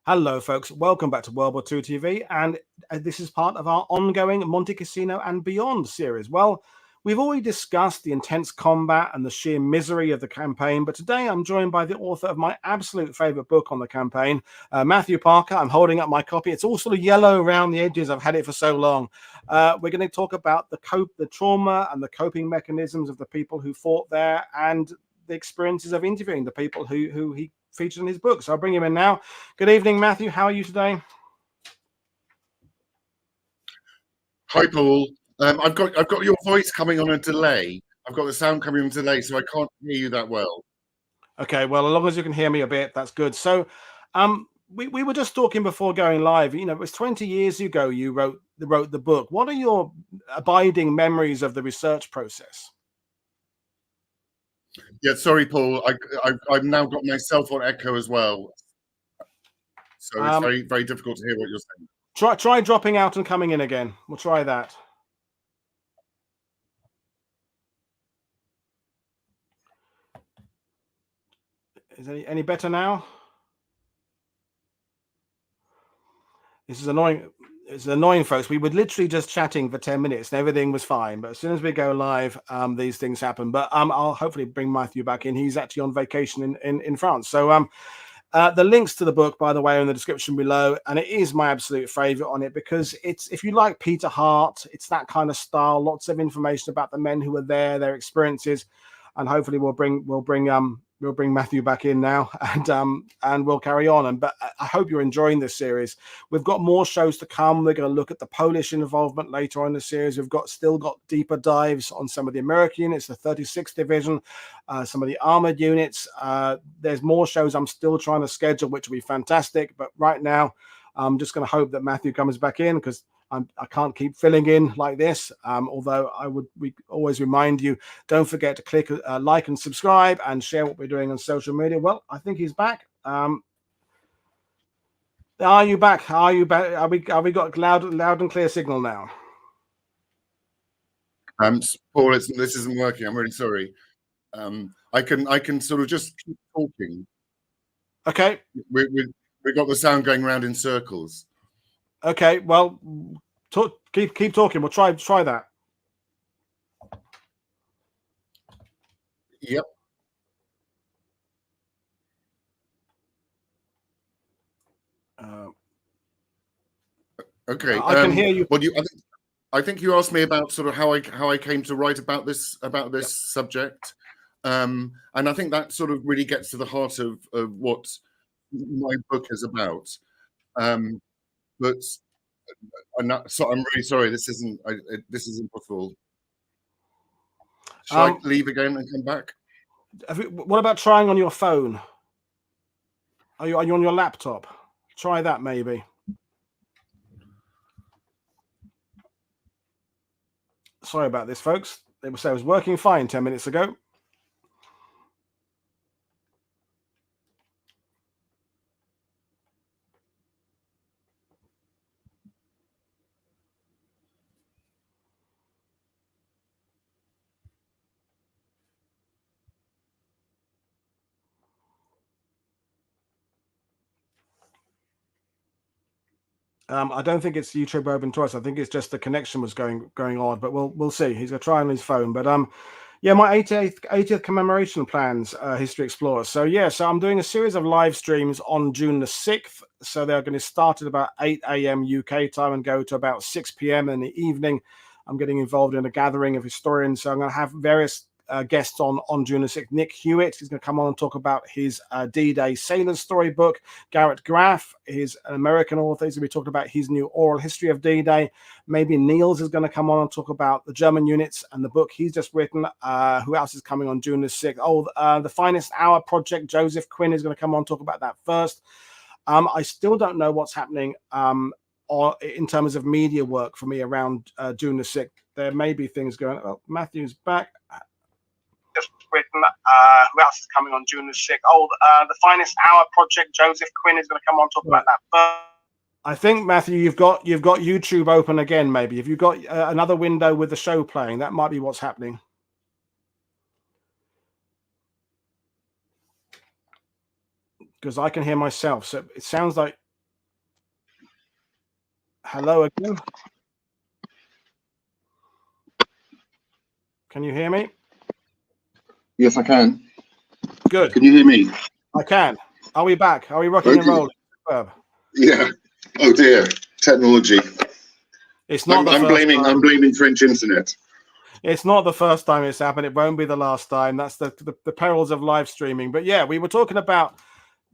Hello, folks. Welcome back to WW2 TV, and this is part of our ongoing Monte Cassino and Beyond series. Well, we've already discussed the intense combat and the sheer misery of the campaign, but today I'm joined by the author of my absolute favorite book on the campaign, Matthew Parker. I'm holding up my copy. It's all sort of yellow around the edges. I've had it for so long. We're going to talk about the trauma and the coping mechanisms of the people who fought there, and the experiences of interviewing the people who he featured in his book. So I'll bring him in now. Good evening, Matthew. How are you today? Hi, Paul. I've got your voice coming on a delay. I've got the sound coming on a delay, so I can't hear you that well. Okay, well, as long as you can hear me a bit, that's good. So we were just talking before going live. You know, it was 20 years ago you wrote the book. What are your abiding memories of the research process? Yeah, sorry, Paul. I've now got myself on echo as well, so it's very, very difficult to hear what you're saying. Try dropping out and coming in again. We'll try that. Is any better now? This is annoying. It's annoying, folks. We were literally just chatting for 10 minutes and everything was fine. But as soon as we go live, these things happen. But I'll hopefully bring Matthew back in. He's actually on vacation in France. So the links to the book, by the way, are in the description below. And it is my absolute favorite on it because it's, if you like Peter Hart, it's that kind of style. Lots of information about the men who were there, their experiences. And hopefully we'll bring Matthew back in now, and we'll carry on. But I hope you're enjoying this series. We've got more shows to come. We're going to look at the Polish involvement later on in the series. We've still got deeper dives on some of the American units, the 36th Division, some of the armored units. There's more shows I'm still trying to schedule, which will be fantastic. But right now, I'm just going to hope that Matthew comes back in because I can't keep filling in like this. Although we always remind you, don't forget to click like and subscribe and share what we're doing on social media. Well, I think he's back. Are you back? Are you back? Are we got loud and clear signal now? Paul, this isn't working. I'm really sorry. I can sort of just keep talking. Okay. We got the sound going around in circles. Okay, well, keep talking. We'll try that. Yep. Okay. I can hear you. Well, I think you asked me about sort of how I came to write about this subject, and I think that sort of really gets to the heart of what my book is about. But I'm really sorry. This isn't possible. Shall I leave again and come back? What about trying on your phone? Are you on your laptop? Try that maybe. Sorry about this, folks. It was working fine 10 minutes ago. I don't think it's YouTube open twice. I think it's just the connection was going odd, but we'll see. He's gonna try on his phone. But yeah, my 80th commemoration plans, History Explorers. So yeah, so I'm doing a series of live streams on June the 6th. So they're going to start at about 8 a.m. UK time and go to about 6 p.m. in the evening. I'm getting involved in a gathering of historians. So I'm going to have various guests on June the 6th. Nick Hewitt, he's going to come on and talk about his D-Day Sailors storybook. Garrett Graff, he's an American author. He's going to be talking about his new oral history of D-Day. Maybe Niels is going to come on and talk about the German units and the book he's just written. Who else is coming on June the 6th? Oh, the Finest Hour Project. Joseph Quinn is going to come on and talk about that first. I still don't know what's happening or in terms of media work for me around June the 6th. There may be things going on. Oh, Matthew's back. Just written. Who else is coming on June the 6th? Oh, the Finest Hour Project. Joseph Quinn is going to come on and talk about that first. I think, Matthew, you've got YouTube open again. Maybe if you've got another window with the show playing, that might be what's happening. Because I can hear myself, so it sounds like Hello again. Can you hear me? Yes, I can. Good. Can you hear me? I can. Are we back? Are we rocking and rolling? Superb. Yeah. Oh dear, technology. It's not I'm blaming French internet. It's not the first time it's happened. It won't be the last time. That's the perils of live streaming. But yeah, we were talking about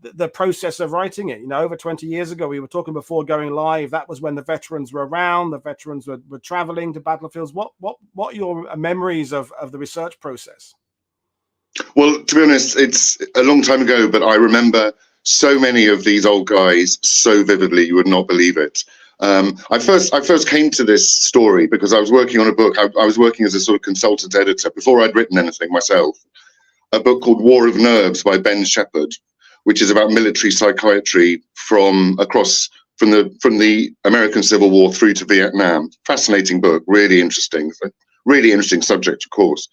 the process of writing it. Over 20 years ago, we were talking before going live. That was when the veterans were around. The veterans were traveling to battlefields. What are your memories of the research process? Well, to be honest, it's a long time ago, but I remember so many of these old guys so vividly, you would not believe it. I first came to this story because I was working on a book. I was working as a sort of consultant editor before I'd written anything myself. A book called War of Nerves by Ben Shepherd, which is about military psychiatry from the American Civil War through to Vietnam. Fascinating book, really interesting subject, of course.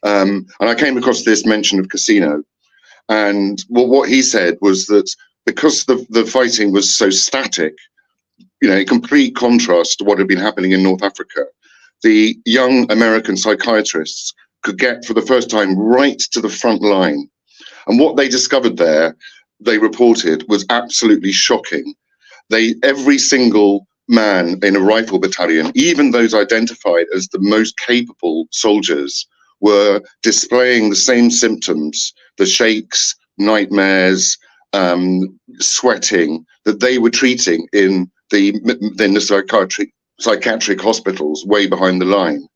And I came across this mention of Cassino, and what he said was that because the fighting was so static, in complete contrast to what had been happening in North Africa, the young American psychiatrists could get for the first time right to the front line. And what they discovered there, they reported, was absolutely shocking. Every single man in a rifle battalion, even those identified as the most capable soldiers, were displaying the same symptoms, the shakes, nightmares, sweating, that they were treating in the psychiatric hospitals way behind the line.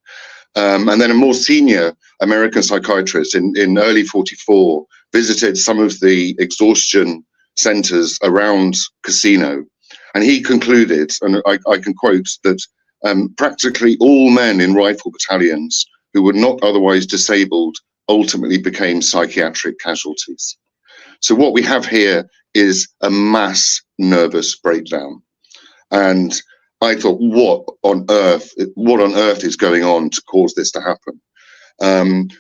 And then a more senior American psychiatrist in early 44 visited some of the exhaustion centers around Cassino. And he concluded, and I can quote, that practically all men in rifle battalions who were not otherwise disabled ultimately became psychiatric casualties. So what we have here is a mass nervous breakdown. And I thought, what on earth is going on to cause this to happen?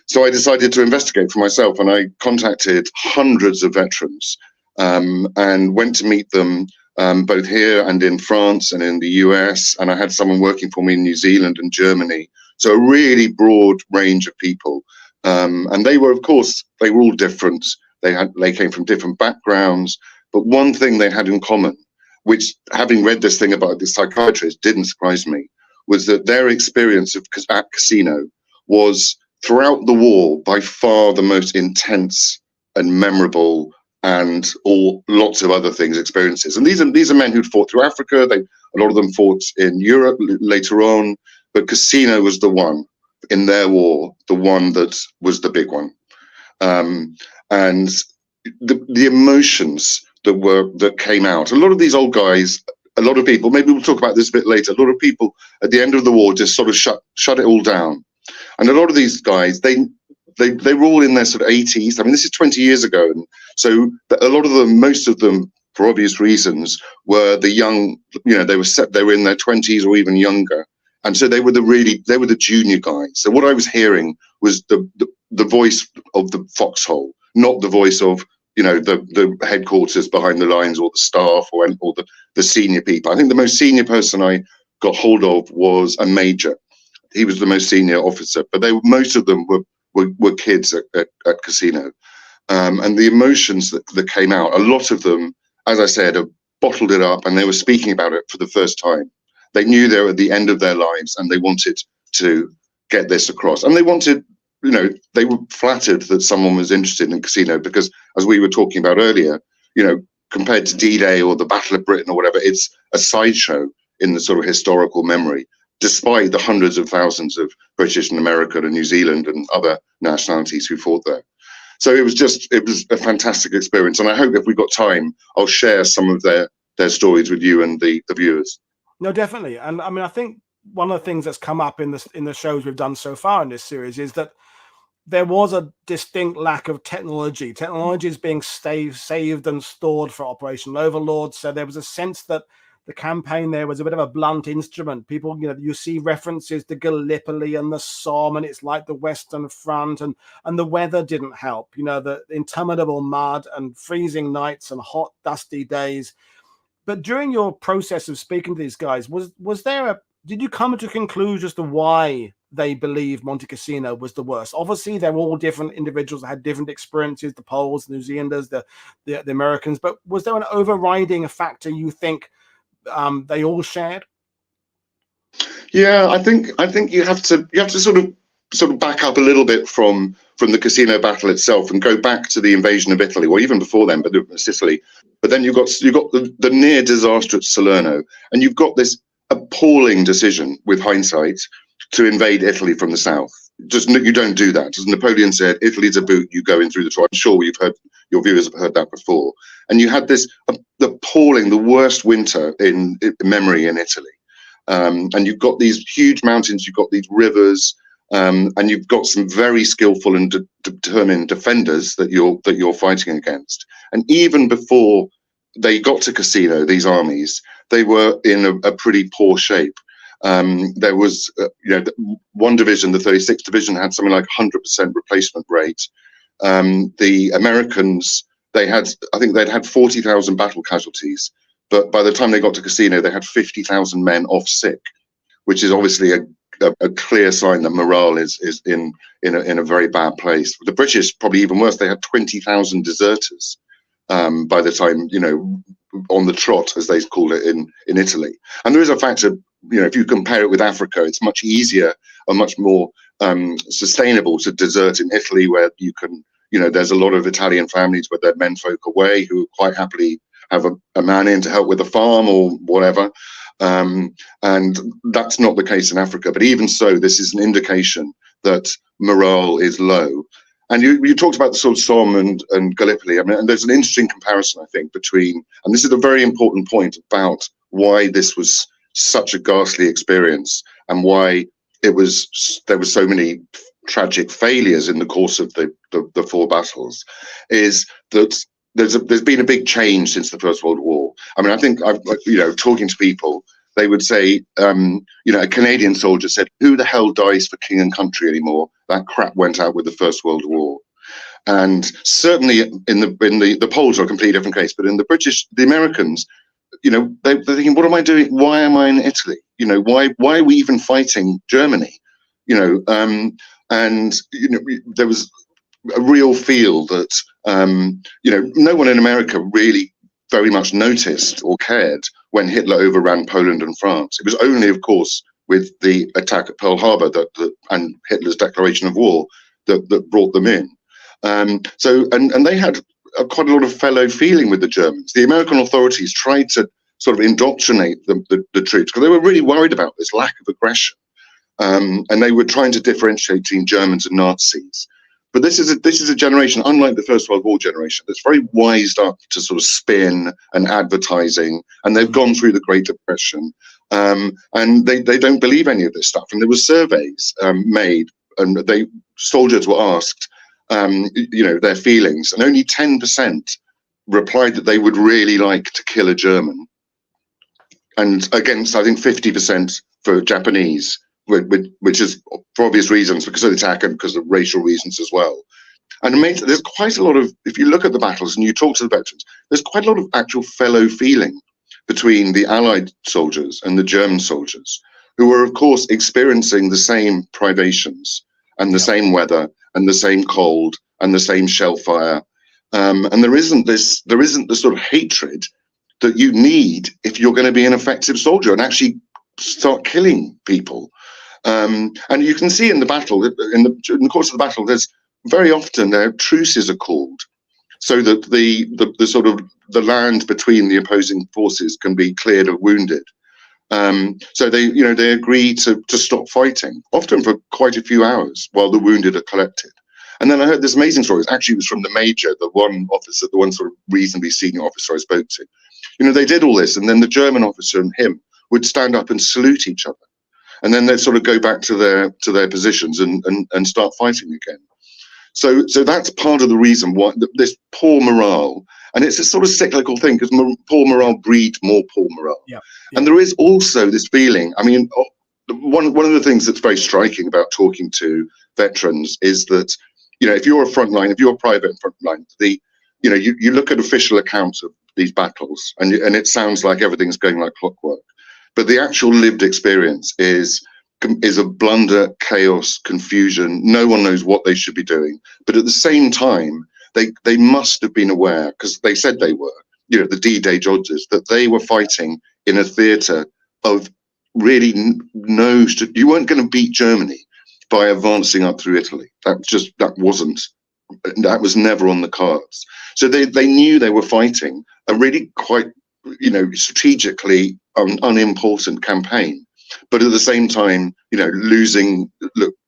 So I decided to investigate for myself, and I contacted hundreds of veterans and went to meet them both here and in France and in the US. And I had someone working for me in New Zealand and Germany. So a really broad range of people. And they were, of course, they were all different. They came from different backgrounds. But one thing they had in common, which, having read this thing about the psychiatrist, didn't surprise me, was that their experience at Cassino was, throughout the war, by far the most intense and memorable, and lots of other things, experiences. And these are men who'd fought through Africa. A lot of them fought in Europe later on, but Cassino was the one in their war, the one that was the big one. And the emotions that came out. A lot of these old guys, a lot of people, maybe we'll talk about this a bit later, a lot of people at the end of the war just sort of shut it all down. And a lot of these guys, they were all in their sort of 80s. I mean, this is 20 years ago. And so a lot of them, most of them, for obvious reasons, were the young, they were in their 20s or even younger. And so they were the junior guys. So what I was hearing was the voice of the foxhole, not the voice of, the headquarters behind the lines, or the staff, or the senior people. I think the most senior person I got hold of was a major. He was the most senior officer, but most of them were kids at Cassino. And the emotions that came out, a lot of them, as I said, have bottled it up, and they were speaking about it for the first time. They knew they were at the end of their lives, and they wanted to get this across. And they wanted, they were flattered that someone was interested in Cassino, because, as we were talking about earlier, compared to D-Day or the Battle of Britain or whatever, it's a sideshow in the sort of historical memory, despite the hundreds of thousands of British and American and New Zealand and other nationalities who fought there. So it was a fantastic experience. And I hope if we've got time, I'll share some of their stories with you and the viewers. No, definitely. And I mean, I think one of the things that's come up in the shows we've done so far in this series is that there was a distinct lack of technology. Technology is being saved and stored for operational overlord. So there was a sense that the campaign there was a bit of a blunt instrument. People, you see references to Gallipoli and the Somme, and it's like the Western Front, and the weather didn't help. The interminable mud and freezing nights and hot, dusty days. But during your process of speaking to these guys, did you come to a conclusion as to why they believe Monte Cassino was the worst? Obviously, they're all different individuals that had different experiences, the Poles, the New Zealanders, the Americans. But was there an overriding factor you think they all shared? Yeah, I think you have to sort of back up a little bit from the Cassino battle itself and go back to the invasion of Italy, or even before then, but Sicily. But then you've got the near disaster at Salerno, and you've got this appalling decision with hindsight to invade Italy from the south. Just you don't do that. As Napoleon said, Italy's a boot, you go in through the door. I'm sure your viewers have heard that before. And you had this appalling, the worst winter in memory in Italy. And you've got these huge mountains, you've got these rivers, and you've got some very skillful and determined defenders that you're fighting against. And even before they got to Cassino, these armies, they were in a pretty poor shape. There was, one division, the 36th Division, had something like 100% replacement rate. The Americans, I think they'd had 40,000 battle casualties, but by the time they got to Cassino, they had 50,000 men off sick, which is obviously a clear sign that morale is in a very bad place. The British, probably even worse, they had 20,000 deserters by the time, on the trot, as they called it in Italy. And there is a factor, if you compare it with Africa, it's much easier and much more sustainable to desert in Italy, where you can, there's a lot of Italian families with their menfolk away who quite happily have a man in to help with the farm or whatever. And that's not the case in Africa. But even so, this is an indication that morale is low. And you talked about the sort of Somme and Gallipoli. I mean, and there's an interesting comparison, I think, between, and this is a very important point about why this was such a ghastly experience and why there were so many tragic failures in the course of the four battles, is that there's been a big change since the First World War. I mean, I think talking to people, they would say, a Canadian soldier said, "Who the hell dies for king and country anymore? That crap went out with the First World War." And certainly in the Poles are a completely different case, but in the Americans, they're thinking, what am I doing? Why am I in Italy? Why are we even fighting Germany? And there was a real feel that no one in America really very much noticed or cared when Hitler overran Poland and France. It was only, of course, with the attack at Pearl Harbor and Hitler's declaration of war that brought them in. So they had quite a lot of fellow feeling with the Germans. The American authorities tried to sort of indoctrinate the troops because they were really worried about this lack of aggression, and they were trying to differentiate between Germans and Nazis. But this is a generation, unlike the First World War generation, that's very wised up to sort of spin and advertising, and they've gone through the Great Depression, and they don't believe any of this stuff. And there were surveys made, and soldiers were asked, their feelings, and only 10% replied that they would really like to kill a German, and against, I think, 50% for Japanese, which is for obvious reasons, because of the attack and because of racial reasons as well. And there's quite a lot of, if you look at the battles and you talk to the veterans, there's quite a lot of actual fellow feeling between the Allied soldiers and the German soldiers, who were, of course, experiencing the same privations and the same weather and the same cold and the same shell fire. And there isn't the sort of hatred that you need if you're going to be an effective soldier and actually start killing people. And you can see in the battle, in the course of the battle, there's very often truces are called so that the sort of the land between the opposing forces can be cleared of wounded. So they agree to stop fighting, often for quite a few hours while the wounded are collected. And then I heard this amazing story. Actually, it was from the major, the one sort of reasonably senior officer I spoke to. They did all this, and then the German officer and him would stand up and salute each other, and then they'd sort of go back to their positions and start fighting again. So that's part of the reason why this poor morale, and it's a sort of cyclical thing, because poor morale breeds more poor morale. Yeah. And there is also this feeling. I mean, one of the things that's very striking about talking to veterans is that, if you're a frontline, if you're a private frontline, you look at official accounts of these battles, and it sounds like everything's going like clockwork, but the actual lived experience is a blunder, chaos, confusion. No one knows what they should be doing, but at the same time, they must have been aware, because they said they were, you know, the D-Day judges, that they were fighting in a theatre of really you weren't going to beat Germany by advancing up through Italy. That was never on the cards. So they knew they were fighting a really quite, you know, strategically unimportant campaign, but at the same time, you know, losing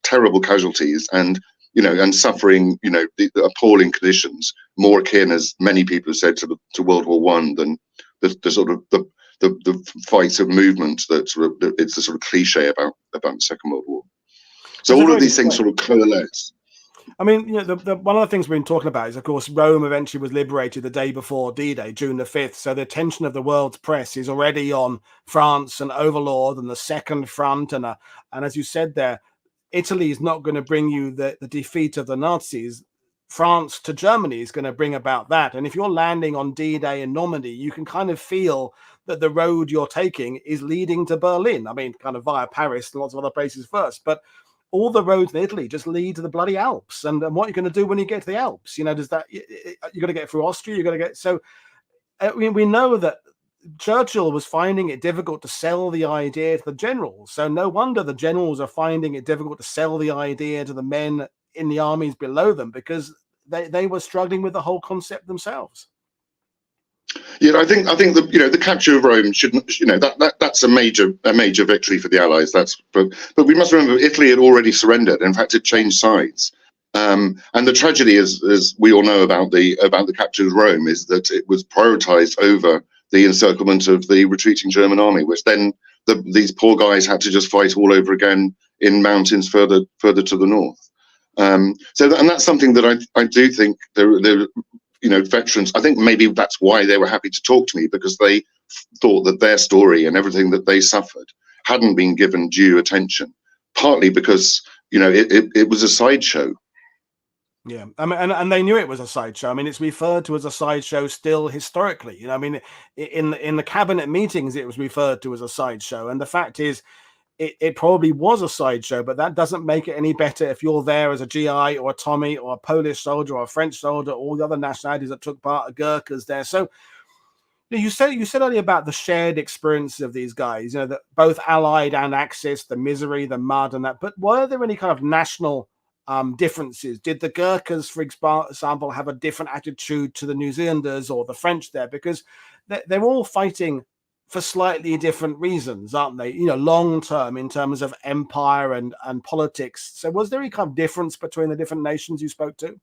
terrible casualties and, you know, and suffering, you know, the appalling conditions, more akin, as many people have said, to World War One than the sort of the fight of movement that it's the sort of cliche about the Second World War. So all of these things sort of coalesce. I mean, you know, one of the things we've been talking about is, of course, Rome eventually was liberated the day before D-Day, June the 5th. So the attention of the world's press is already on France and Overlord and the Second Front. And as you said there, Italy is not going to bring you the defeat of the Nazis. France to Germany is going to bring about that. And if you're landing on D-Day in Normandy, you can kind of feel that the road you're taking is leading to Berlin. I mean, kind of via Paris and lots of other places first. But all the roads in Italy just lead to the bloody Alps. And what are you going to do when you get to the Alps? You know, you're going to get through Austria. You're going to get, so we know that Churchill was finding it difficult to sell the idea to the generals. So no wonder the generals are finding it difficult to sell the idea to the men in the armies below them, because they were struggling with the whole concept themselves. Yeah, I think the, you know, the capture of Rome shouldn't, you know, that's a major victory for the Allies. But we must remember, Italy had already surrendered. In fact, it changed sides. And the tragedy, as we all know about the capture of Rome, is that it was prioritized over the encirclement of the retreating German army, which then these poor guys had to just fight all over again in mountains further to the north. And that's something that I do think there, you know, veterans, I think maybe that's why they were happy to talk to me, because they thought that their story and everything that they suffered hadn't been given due attention, partly because, you know, it was a sideshow. Yeah, I mean, and they knew it was a sideshow. I mean, it's referred to as a sideshow still historically. You know, I mean, in the cabinet meetings, it was referred to as a sideshow. And the fact is, it probably was a sideshow, but that doesn't make it any better if you're there as a GI or a Tommy or a Polish soldier or a French soldier, all the other nationalities that took part, Gurkhas there. So you said earlier about the shared experiences of these guys, you know, that both Allied and Axis, the misery, the mud, and that. But were there any kind of national differences? Did the Gurkhas, for example, have a different attitude to the New Zealanders or the French there? Because they're all fighting for slightly different reasons, aren't they? You know, long term in terms of empire and politics. So was there any kind of difference between the different nations you spoke to?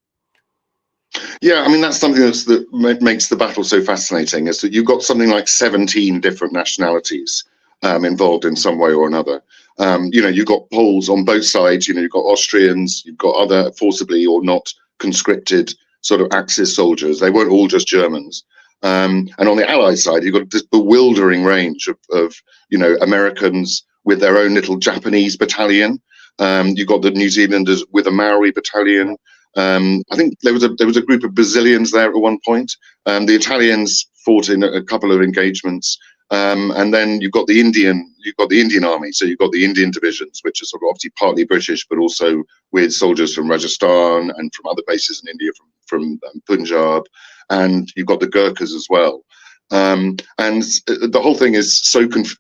Yeah, I mean, that's something that makes the battle so fascinating, is that you've got something like 17 different nationalities involved in some way or another. You know, you've got Poles on both sides, you know, you've got Austrians, you've got other forcibly or not conscripted sort of Axis soldiers. They weren't all just Germans. And on the Allied side, you've got this bewildering range of you know, Americans with their own little Japanese battalion. You've got the New Zealanders with a Maori battalion. I think there was a group of Brazilians there at one point. The Italians fought in a couple of engagements. And then you've got the Indian army. So you've got the Indian divisions, which are sort of obviously partly British, but also with soldiers from Rajasthan and from other places in India, from Punjab. And you've got the Gurkhas as well. And the whole thing is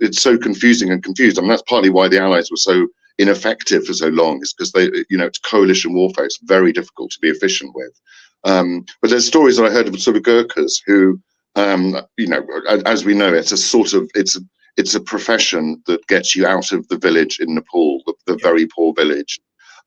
it's so confusing and confused. I mean, that's partly why the Allies were so ineffective for so long, is because they, you know, it's coalition warfare. It's very difficult to be efficient with. But there's stories that I heard of sort of Gurkhas who, you know, as we know, it's a profession that gets you out of the village in Nepal, the very poor village.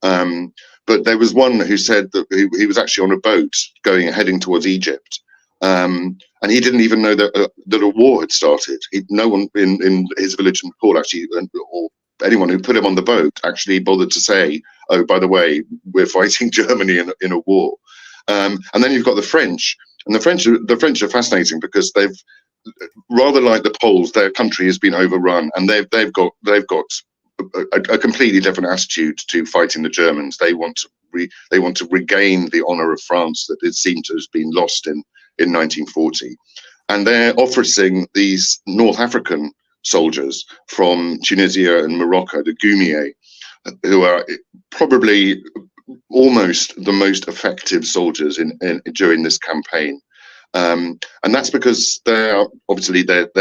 But there was one who said that he was actually on a boat heading towards Egypt. And he didn't even know that a war had started. No one in his village in Nepal actually, or anyone who put him on the boat, actually bothered to say, "Oh, by the way, we're fighting Germany in a war." And then you've got the French, and the French are fascinating because they've, rather like the Poles, their country has been overrun, and they've got a completely different attitude to fighting the Germans. They want to regain the honor of France that it seemed to have been lost in 1940. and they're offering these North African soldiers from Tunisia and Morocco, the Goumier, who are probably almost the most effective soldiers during this campaign. And that's because they're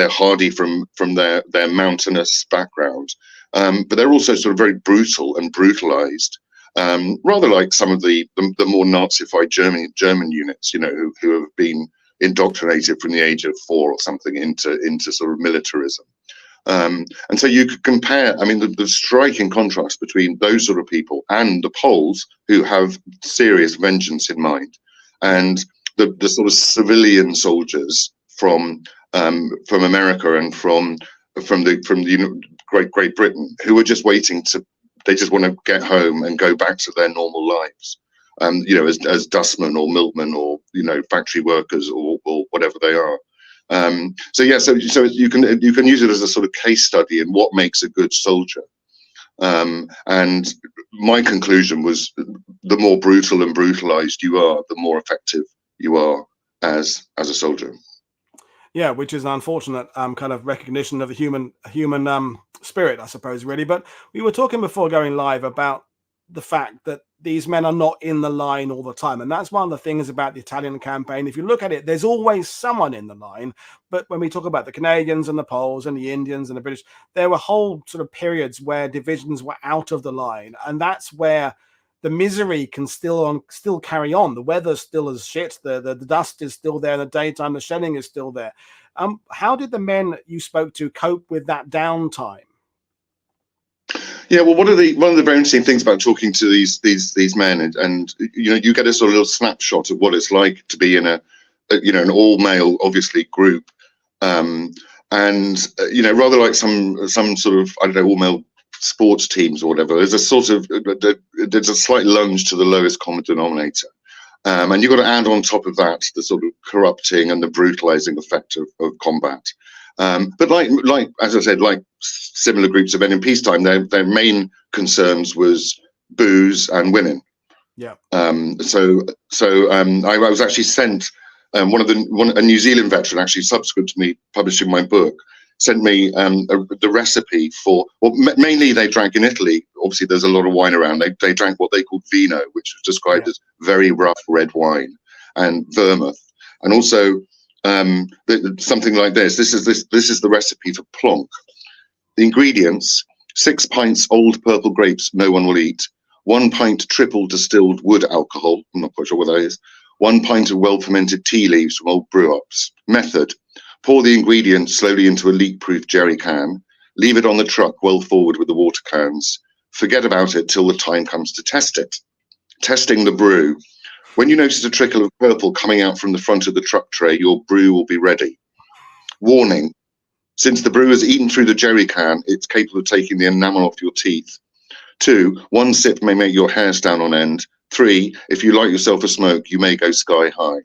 hardy from their mountainous background, but they're also sort of very brutal and brutalized, rather like some of the more Nazified German units, you know, who have been indoctrinated from the age of 4 or something into sort of militarism. And so you could compare, I mean, the striking contrast between those sort of people and the Poles, who have serious vengeance in mind, and the sort of civilian soldiers from America and from Great Britain, who are just waiting they just want to get home and go back to their normal lives, you know, as dustmen or milkmen or, you know, factory workers or whatever they are. So you can use it as a sort of case study in what makes a good soldier. And my conclusion was, the more brutal and brutalized you are, the more effective you are as a soldier. Yeah, which is an unfortunate kind of recognition of the human spirit, I suppose, really. But we were talking before going live about the fact that these men are not in the line all the time. And that's one of the things about the Italian campaign. If you look at it, there's always someone in the line. But when we talk about the Canadians and the Poles and the Indians and the British, there were whole sort of periods where divisions were out of the line. And that's where the misery can still carry on. The weather's still as shit. The dust is still there in the daytime. The shelling is still there. How did the men you spoke to cope with that downtime? Yeah, well, one of the very interesting things about talking to these men, and you know, you get a sort of little snapshot of what it's like to be in an all male, obviously, group, and you know, rather like some sort of, I don't know, all male sports teams or whatever. There's a slight lunge to the lowest common denominator, and you've got to add on top of that the sort of corrupting and the brutalizing effect of combat. But like as I said, like similar groups of men in peacetime, their main concerns was booze and women. Yeah. So I was actually sent, a New Zealand veteran, actually subsequent to me publishing my book, sent me the recipe for, well, mainly they drank in Italy. Obviously, there's a lot of wine around. They drank what they called vino, which was described as very rough red wine, and vermouth, and also something like this. This is the recipe for plonk. The ingredients: 6 pints old purple grapes no one will eat, 1 pint triple distilled wood alcohol, I'm not quite sure what that is, 1 pint of well-fermented tea leaves from old brew-ups. Method: pour the ingredients slowly into a leak-proof jerry can, leave it on the truck well forward with the water cans, forget about it till the time comes to test it. Testing the brew: when you notice a trickle of purple coming out from the front of the truck tray, your brew will be ready. Warning: since the brew has eaten through the jerry can, it's capable of taking the enamel off your teeth. 2, 1 sip may make your hair stand on end. 3, if you light yourself a smoke, you may go sky high.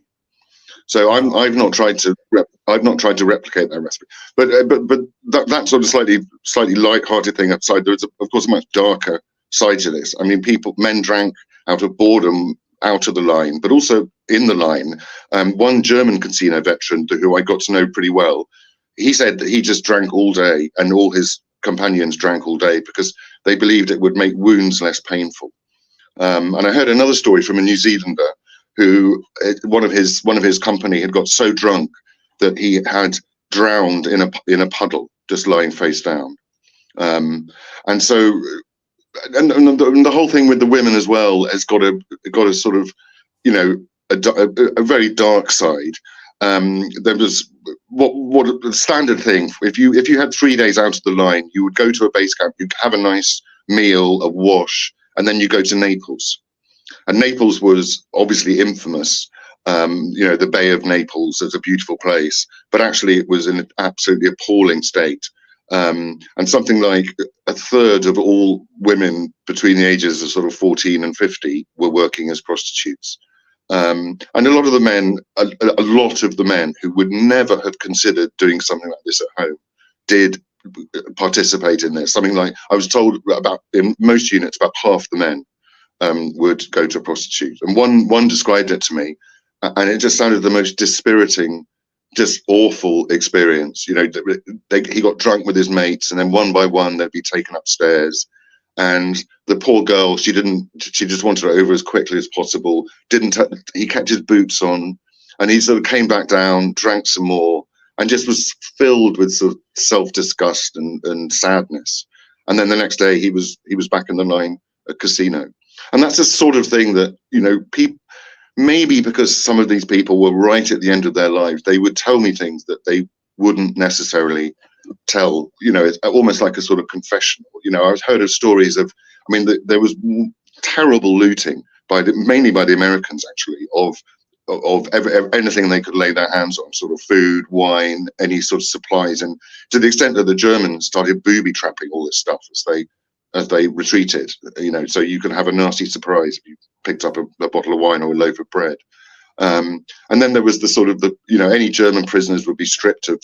So I've not tried to replicate that recipe, but that sort of slightly light-hearted thing aside, there's of course a much darker side to this. I mean, men drank out of boredom out of the line, but also in the line. One German casino veteran who I got to know pretty well, he said that he just drank all day, and all his companions drank all day because they believed it would make wounds less painful. And I heard another story from a New Zealander who one of his company had got so drunk that he had drowned in a puddle, just lying face down. And so, and the whole thing with the women as well has got a sort of, you know, a very dark side. There was what the standard thing. If you had 3 days out of the line, you would go to a base camp, you'd have a nice meal, a wash, and then you go to Naples. And Naples was obviously infamous. You know, the Bay of Naples is a beautiful place, but actually it was in an absolutely appalling state. And something like a third of all women between the ages of sort of 14 and 50 were working as prostitutes. And a lot of the men who would never have considered doing something like this at home did participate in this. Something like, I was told about, in most units, about half the men would go to a prostitute. And one described it to me, and it just sounded the most dispiriting just awful experience. You know, he got drunk with his mates, and then one by one they'd be taken upstairs. And the poor girl, she just wanted it over as quickly as possible. He kept his boots on, and he sort of came back down, drank some more, and just was filled with sort of self-disgust and sadness. And then the next day he was back in the line at Casino. And that's the sort of thing that, you know, maybe because some of these people were right at the end of their lives, they would tell me things that they wouldn't necessarily tell, you know. It's almost like a sort of confessional. You know, I've heard of stories of, I mean, there was terrible looting mainly by the Americans, actually, of anything they could lay their hands on, sort of food, wine, any sort of supplies, and to the extent that the Germans started booby trapping all this stuff as they retreated, you know, so you could have a nasty surprise if you picked up a bottle of wine or a loaf of bread. And then there was the sort of you know, any German prisoners would be stripped of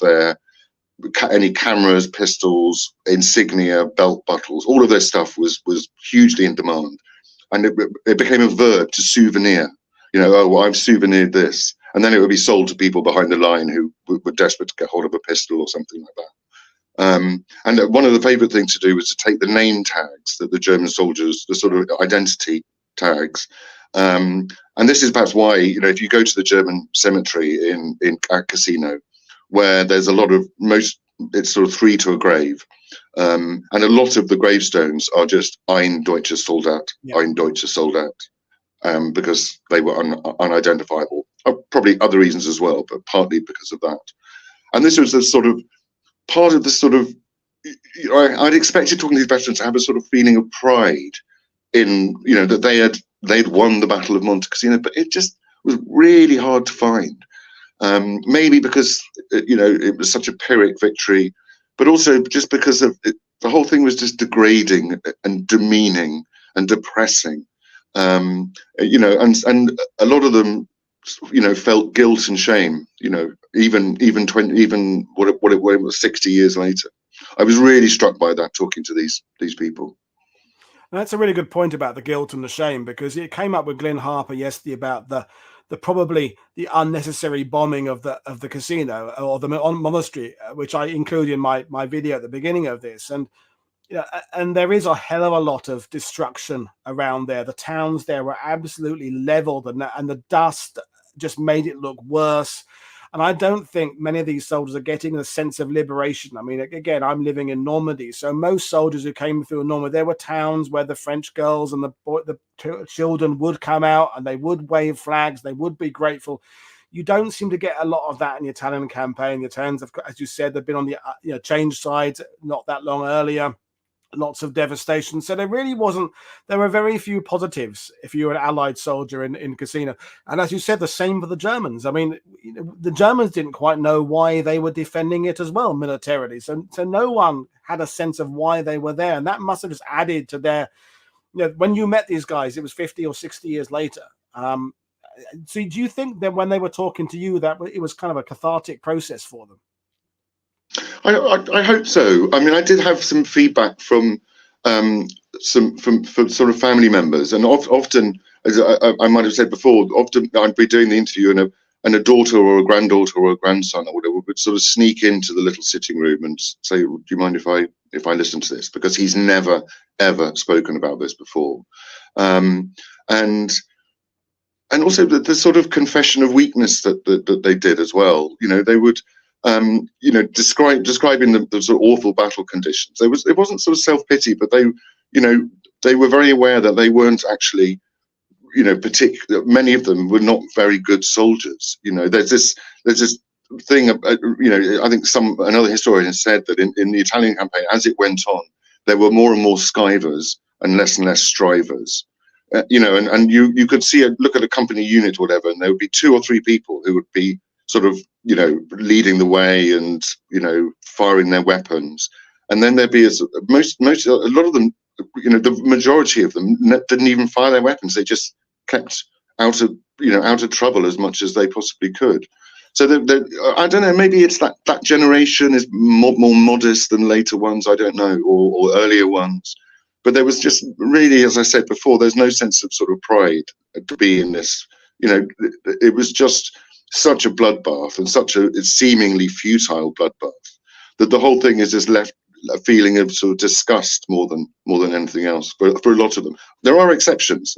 any cameras, pistols, insignia, belt buckles. All of this stuff was hugely in demand, and it became a verb to souvenir. You know, oh, well, I've souvenired this, and then it would be sold to people behind the line who were desperate to get hold of a pistol or something like that. And one of the favourite things to do was to take the name tags that the German soldiers, the sort of identity tags, and this is perhaps why, you know, if you go to the German cemetery at Casino, where there's a lot of it's sort of 3 to a grave, and a lot of the gravestones are just Ein deutscher Soldat, yeah. Ein deutscher Soldat. Because they were unidentifiable. Probably other reasons as well, but partly because of that. And this was a sort of part of the sort of, you know, I'd expected talking to these veterans to have a sort of feeling of pride in, you know, that they'd won the Battle of Monte Cassino, but it just was really hard to find. Maybe because, you know, it was such a Pyrrhic victory, but also just because of the whole thing was just degrading and demeaning and depressing. You know, and a lot of them, you know, felt guilt and shame. You know, even what it was 60 years later. I was really struck by that talking to these people. And that's a really good point about the guilt and the shame, because it came up with Glyn Harper yesterday about the probably the unnecessary bombing of the casino or the monastery, which I include in my video at the beginning of this. And yeah, and there is a hell of a lot of destruction around there. The towns there were absolutely leveled, and the dust just made it look worse. And I don't think many of these soldiers are getting a sense of liberation. I mean, again, I'm living in Normandy, so most soldiers who came through Normandy, there were towns where the French girls and the children would come out and they would wave flags, they would be grateful. You don't seem to get a lot of that in the Italian campaign. The Italians, as you said, they've been on the change sides not that long earlier. Lots of devastation. So there were very few positives if you were an Allied soldier in Casino. And as you said, the same for the Germans. I mean, the Germans didn't quite know why they were defending it as well militarily. So no one had a sense of why they were there. And that must have just added to their, you know, when you met these guys, it was 50 or 60 years later. So do you think that when they were talking to you, that it was kind of a cathartic process for them? I hope so. I mean, I did have some feedback from from sort of family members, and often, as I might have said before, often I'd be doing the interview, and a daughter or a granddaughter or a grandson or whatever would sort of sneak into the little sitting room and say, "Do you mind if I listen to this?" Because he's never ever spoken about this before, and also the sort of confession of weakness that they did as well. You know, they would. You know, describing the sort of awful battle conditions. It wasn't sort of self-pity, but they were very aware that they weren't actually, you know, many of them were not very good soldiers. You know, there's this thing, you know, I think another historian said that in the Italian campaign, as it went on, there were more and more skivers and less strivers. You know, and you could look at a company unit or whatever, and there would be 2 or 3 people who would be sort of, you know, leading the way and, you know, firing their weapons. And then there'd be a lot of them, you know, the majority of them didn't even fire their weapons. They just kept out of trouble as much as they possibly could. So I don't know, maybe it's that generation is more modest than later ones, I don't know, or earlier ones. But there was just really, as I said before, there's no sense of sort of pride to be in this. You know, it was just such a bloodbath and such a seemingly futile bloodbath that the whole thing is just left a feeling of sort of disgust more than anything else for a lot of them. There are exceptions.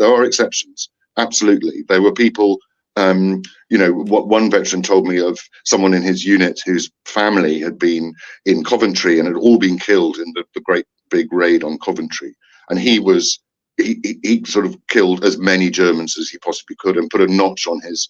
Absolutely. There were people, what one veteran told me of someone in his unit whose family had been in Coventry and had all been killed in the great big raid on Coventry. And he sort of killed as many Germans as he possibly could and put a notch on his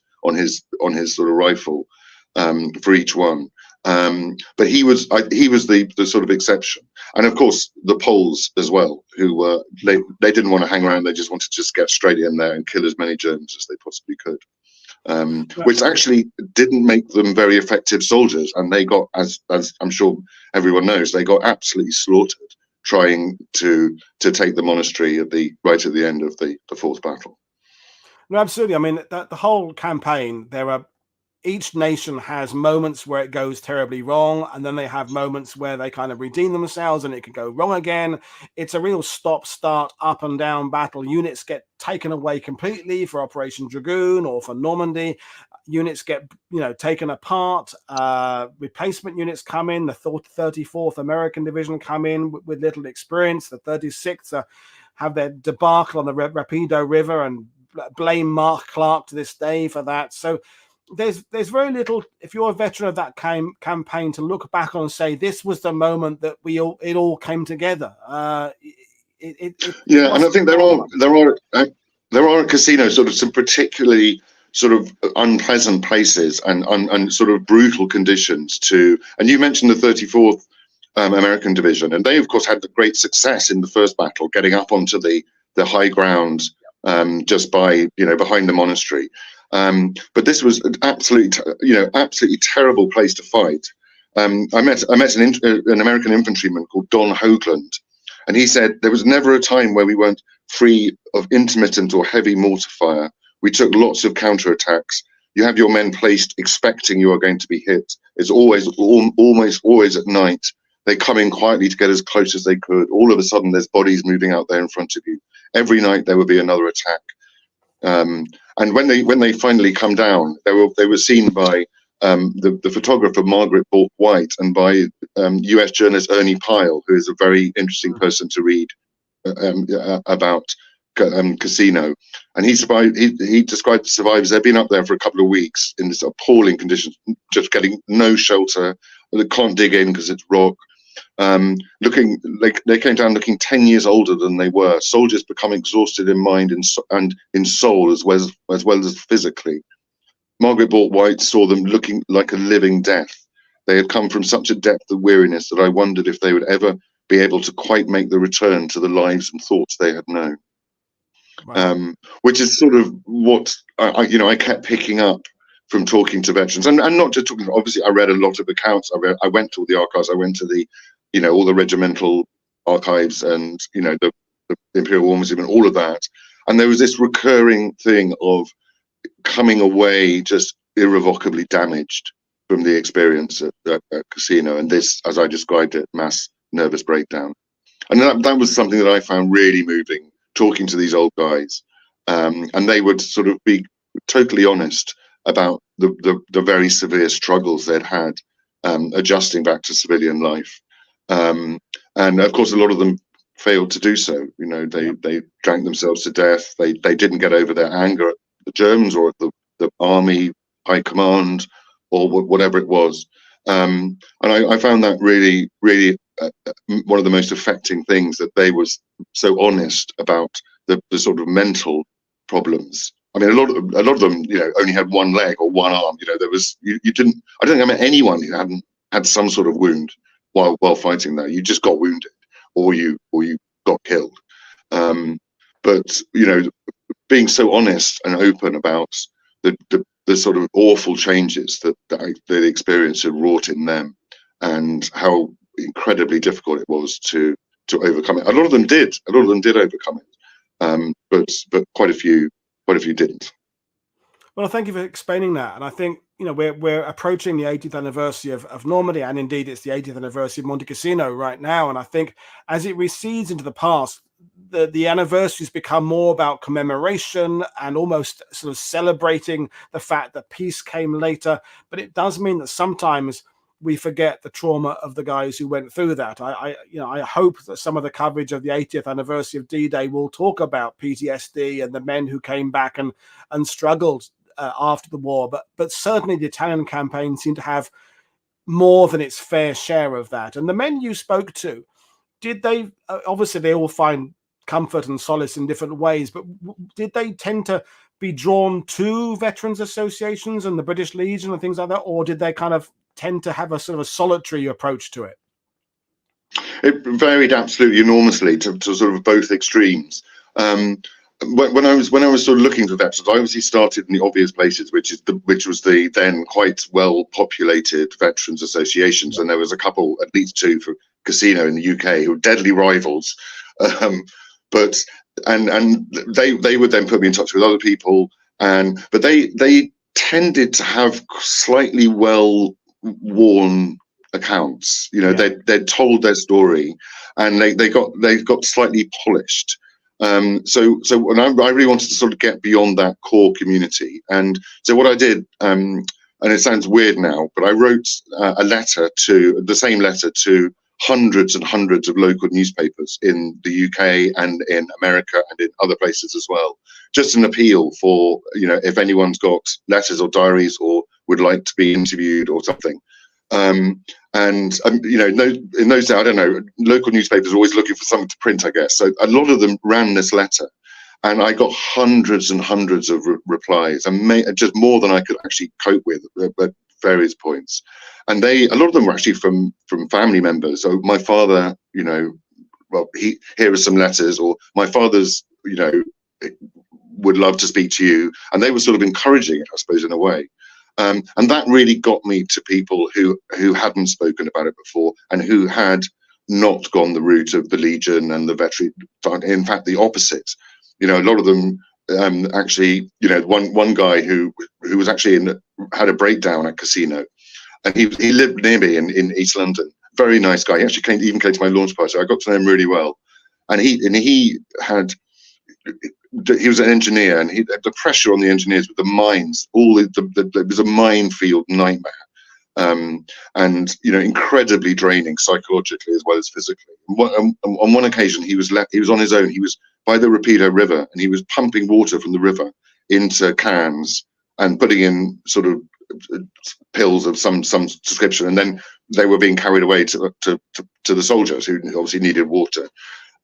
sort of rifle for each one. But he was the sort of exception. And of course the Poles as well, who were they didn't want to hang around. They just wanted to just get straight in there and kill as many Germans as they possibly could, which actually didn't make them very effective soldiers. And they got, as I'm sure everyone knows, they got absolutely slaughtered trying to take the monastery right at the end of the fourth battle. No, absolutely. I mean, the whole campaign, each nation has moments where it goes terribly wrong, and then they have moments where they kind of redeem themselves and it can go wrong again. It's a real stop-start, up and down battle. Units get taken away completely for Operation Dragoon or for Normandy. Units get, taken apart. Replacement units come in. The 34th American Division come in with little experience. The 36th have their debacle on the Rapido River and blame Mark Clark to this day for that. So there's very little, if you're a veteran of that campaign, to look back on and say this was the moment that it all came together. And I think there are at Cassino sort of some particularly sort of unpleasant places and sort of brutal conditions and you mentioned the 34th American Division, and they of course had the great success in the first battle, getting up onto the high ground just by behind the monastery. But this was an absolutely terrible place to fight. I met an American infantryman called Don Hoagland, and he said there was never a time where we weren't free of intermittent or heavy mortar fire. We took lots of counterattacks. You have your men placed expecting you are going to be hit. It's almost always at night. They come in quietly to get as close as they could. All of a sudden, there's bodies moving out there in front of you. Every night there would be another attack. And when they finally come down, they were seen by the photographer Margaret Bork White and by U.S. journalist Ernie Pyle, who is a very interesting person to read about Cassino. And he described the survivors. They've been up there for a couple of weeks in this appalling conditions, just getting no shelter. They can't dig in because it's rock. Looking like they came down looking 10 years older than they were. Soldiers become exhausted in mind and in soul as well as physically. Margaret Bork White saw them looking like a living death. They had come from such a depth of weariness that I wondered if they would ever be able to quite make the return to the lives and thoughts they had known. Wow. Which is sort of what I kept picking up from talking to veterans, and not just talking. Obviously, I read a lot of accounts. I went to all the archives. I went to the, all the regimental archives, and the Imperial War Museum and all of that. And there was this recurring thing of coming away just irrevocably damaged from the experience at Cassino, and this, as I described it, mass nervous breakdown. And that was something that I found really moving, talking to these old guys, and they would sort of be totally honest about the very severe struggles they'd had adjusting back to civilian life. And of course, a lot of them failed to do so. They drank themselves to death. They didn't get over their anger at the Germans or at the army high command or whatever it was. And I found that really, really one of the most affecting things, that they was so honest about the sort of mental problems. I mean, a lot of them, only had one leg or one arm. There was I don't think I met anyone who hadn't had some sort of wound while fighting there. You just got wounded, or you got killed. But being so honest and open about the sort of awful changes that the experience had wrought in them, and how incredibly difficult it was to overcome it. A lot of them did overcome it, but quite a few didn't. Well, thank you for explaining that. And I think we're approaching the 80th anniversary of Normandy, and indeed it's the 80th anniversary of Monte Cassino right now. And I think as it recedes into the past, the anniversaries become more about commemoration and almost sort of celebrating the fact that peace came later. But it does mean that sometimes we forget the trauma of the guys who went through that. I hope that some of the coverage of the 80th anniversary of D-Day will talk about PTSD and the men who came back and struggled after the war. But certainly the Italian campaign seemed to have more than its fair share of that. And the men you spoke to, did they, obviously they all find comfort and solace in different ways, but did they tend to be drawn to veterans associations and the British Legion and things like that, or did they kind of tend to have a sort of a solitary approach to it? It varied absolutely enormously to sort of both extremes. When I was sort of looking for veterans, I obviously started in the obvious places, which was the then quite well populated veterans associations, and there was a couple, at least two, for Cassino in the UK, who were deadly rivals. But they would then put me in touch with other people, but they tended to have slightly well worn accounts. You know, they'd told their story, and they got slightly polished. So when I really wanted to sort of get beyond that core community, and so what I did, and it sounds weird now, but I wrote the same letter to hundreds and hundreds of local newspapers in the UK and in America and in other places as well. Just an appeal for, you know, if anyone's got letters or diaries or would like to be interviewed or something. You know, in those days, I don't know, local newspapers are always looking for something to print, I guess. So a lot of them ran this letter, and I got hundreds and hundreds of replies, and just more than I could actually cope with at various points. And a lot of them were actually from family members. So my father, you know, well, here are some letters, or my father's, you know, would love to speak to you, and they were sort of encouraging it, I suppose, in a way. And that really got me to people who hadn't spoken about it before, and who had not gone the route of the Legion and the veteran. In fact, the opposite. You know, a lot of them actually. You know, one guy who was actually had a breakdown at Cassino, and he lived near me in East London. Very nice guy. He actually even came to my launch party. I got to know him really well, and he was an engineer, and the pressure on the engineers with the mines, it was a minefield nightmare, and you know, incredibly draining psychologically as well as physically. On one occasion, he was on his own. He was by the Rapido River, and he was pumping water from the river into cans and putting in sort of pills of some description, and then they were being carried away to the soldiers who obviously needed water.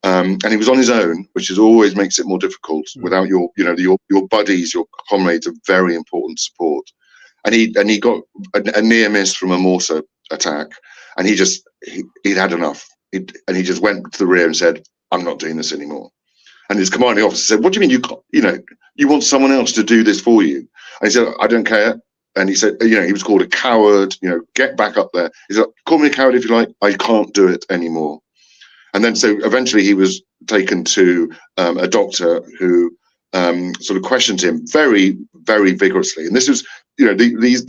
And he was on his own, which always makes it more difficult without your buddies, your comrades, of very important support. And he got a near miss from a mortar attack, and he'd had enough. And he just went to the rear and said, "I'm not doing this anymore." And his commanding officer said, "What do you mean you want someone else to do this for you?" And he said, "I don't care." And he said, you know, he was called a coward. You know, get back up there. He said, "Call me a coward if you like. I can't do it anymore." And then, so eventually he was taken to a doctor who sort of questioned him very, very vigorously. And this was, you know, these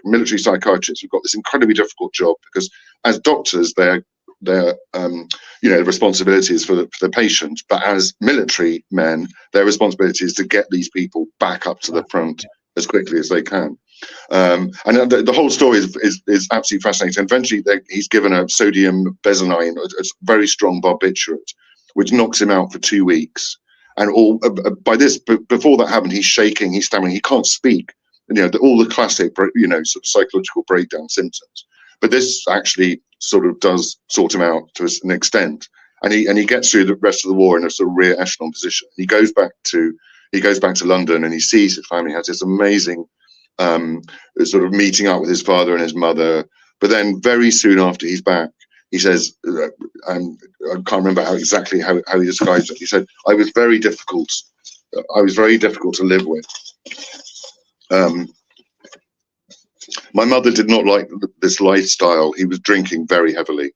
military psychiatrists have got this incredibly difficult job, because as doctors, their you know, responsibility is for the patient, but as military men, their responsibility is to get these people back up to the front as quickly as they can. And the whole story is absolutely fascinating. And eventually he's given a sodium benzoate, a very strong barbiturate, which knocks him out for 2 weeks. And before that happened, he's shaking, he's stammering, he can't speak. You know, all the classic, you know, sort of psychological breakdown symptoms. But this actually sort of does sort him out to an extent. And he gets through the rest of the war in a sort of rear echelon position. He goes back to London, and he sees his family, has this amazing sort of meeting up with his father and his mother. But then very soon after he's back, he says, I can't remember exactly how he describes it. He said, I was very difficult to live with. My mother did not like this lifestyle. He was drinking very heavily.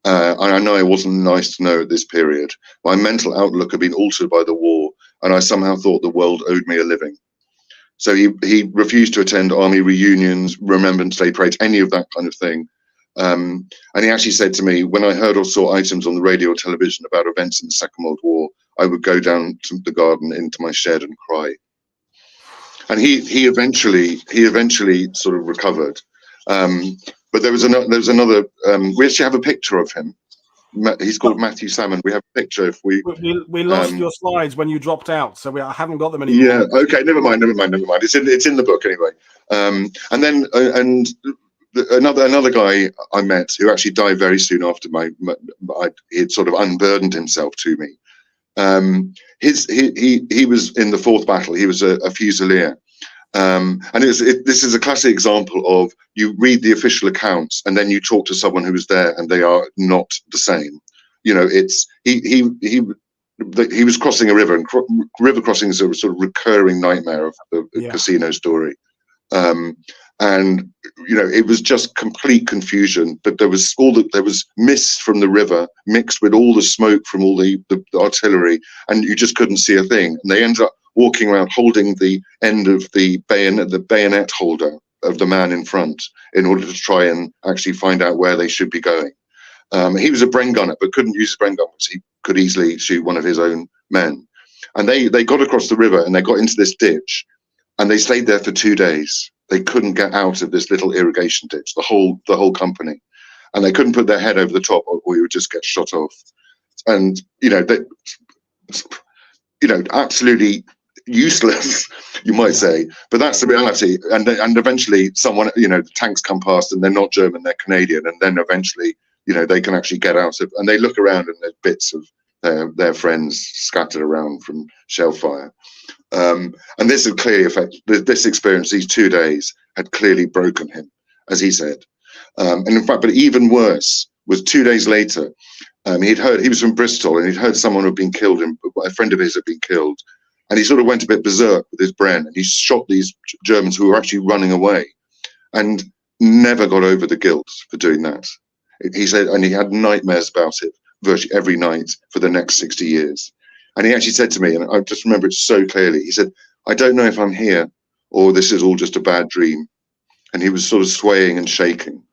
And I know it wasn't nice to know at this period. My mental outlook had been altered by the war, and I somehow thought the world owed me a living. So he refused to attend army reunions, Remembrance Day parades, any of that kind of thing. And he actually said to me, when I heard or saw items on the radio or television about events in the Second World War, I would go down to the garden into my shed and cry. And he eventually sort of recovered. But there was another. We actually have a picture of him. He's called Matthew Salmon. We have a picture. If we lost your slides when you dropped out, so I haven't got them anymore. Yeah. Okay. Never mind. It's in the book anyway. And then another guy I met who actually died very soon after he had sort of unburdened himself to me. He was in the fourth battle. He was a fusilier. And this is a classic example of, you read the official accounts and then you talk to someone who was there and they are not the same. You know, he was crossing a river, and river crossing is a sort of recurring nightmare of the casino story. And you know, it was just complete confusion. But there was mist from the river mixed with all the smoke from all the artillery, and you just couldn't see a thing. And they ended up walking around holding the end of the bayonet holder of the man in front in order to try and actually find out where they should be going. He was a Bren gunner, but couldn't use his Bren gun because he could easily shoot one of his own men. And they got across the river and they got into this ditch, and they stayed there for 2 days. They couldn't get out of this little irrigation ditch, the whole company, and they couldn't put their head over the top, or you would just get shot off. And you know, absolutely useless, you might say, but that's the reality. And eventually, someone, you know, the tanks come past, and they're not German, they're Canadian, and then eventually, you know, they can actually get out of, and they look around, and there's bits of their friends scattered around from shell fire. And this is clearly this experience, these 2 days, had clearly broken him, as he said. And in fact, but even worse was 2 days later, he was from Bristol, and he'd heard someone had been killed, a friend of his had been killed, and he sort of went a bit berserk with his Bren, and he shot these Germans who were actually running away, and never got over the guilt for doing that. He said, and he had nightmares about it virtually every night for the next 60 years. And he actually said to me, and I just remember it so clearly, he said, I don't know if I'm here or this is all just a bad dream. And he was sort of swaying and shaking.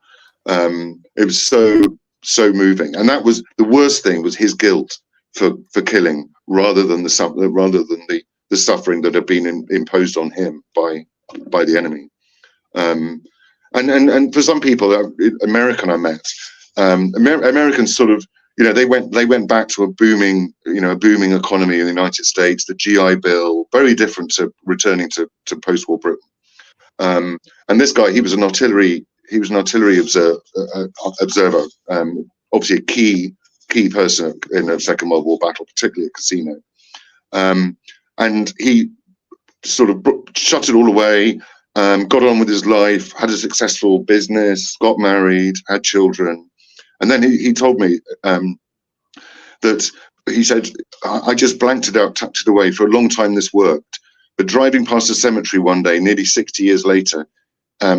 It was so moving. And that was the worst thing, was his guilt for killing, rather than the suffering that had been imposed on him by the enemy. And for some people, American I met, Americans sort of, you know, they went back to a booming economy in the United States. The GI Bill, very different to returning to post-war Britain. And this guy, he was an artillery observer, obviously a key person in the Second World War battle, particularly at Cassino. And he sort of shut it all away, got on with his life, had a successful business, got married, had children. And then he told me that, he said, I just blanked it out, tucked it away. For a long time this worked. But driving past a cemetery one day, nearly 60 years later,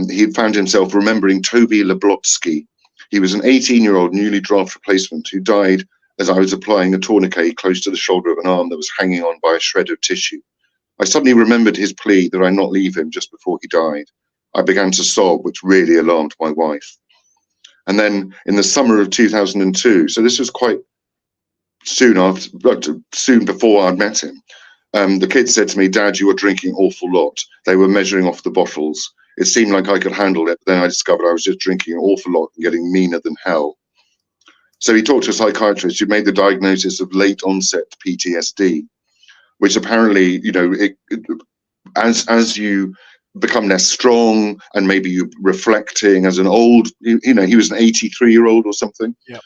he found himself remembering Toby Leblotsky. He was an 18-year-old newly draft replacement who died as I was applying a tourniquet close to the shoulder of an arm that was hanging on by a shred of tissue. I suddenly remembered his plea that I not leave him just before he died. I began to sob, which really alarmed my wife. And then in the summer of 2002, so this was quite soon before I'd met him, the kids said to me, Dad, you were drinking an awful lot. They were measuring off the bottles. It seemed like I could handle it, but then I discovered I was just drinking an awful lot and getting meaner than hell. So he talked to a psychiatrist who made the diagnosis of late onset PTSD, which apparently, you know, as you become less strong and maybe you're reflecting as an old, you know, he was an 83-year-old or something. Yeah.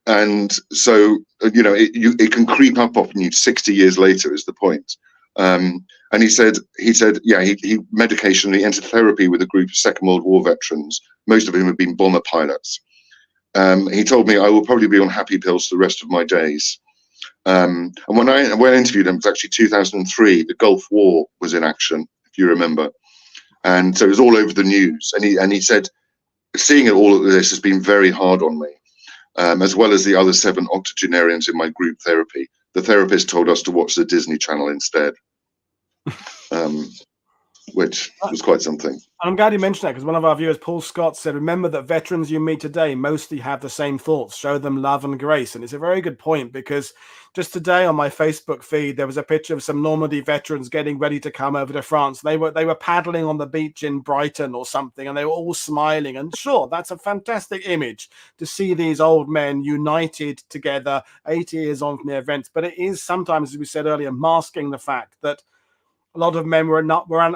And so, you know, it can creep up on you 60 years later is the point. And he said, yeah, he medication, he entered therapy with a group of Second World War veterans, most of whom had been bomber pilots. He told me I will probably be on happy pills for the rest of my days. And when I interviewed him, it was actually 2003, the Gulf War was in action, if you remember. And so it was all over the news. And he said, seeing all of this has been very hard on me, as well as the other 7 octogenarians in my group therapy. The therapist told us to watch the Disney Channel instead. which was quite something. I'm glad you mentioned that, because one of our viewers, Paul Scott, said, remember that veterans you meet today mostly have the same thoughts. Show them love and grace. And it's a very good point, because just today on my Facebook feed, there was a picture of some Normandy veterans getting ready to come over to France. They were paddling on the beach in Brighton or something, and they were all smiling. And sure, that's a fantastic image to see these old men united together 80 years on from the events. But it is sometimes, as we said earlier, masking the fact that a lot of men were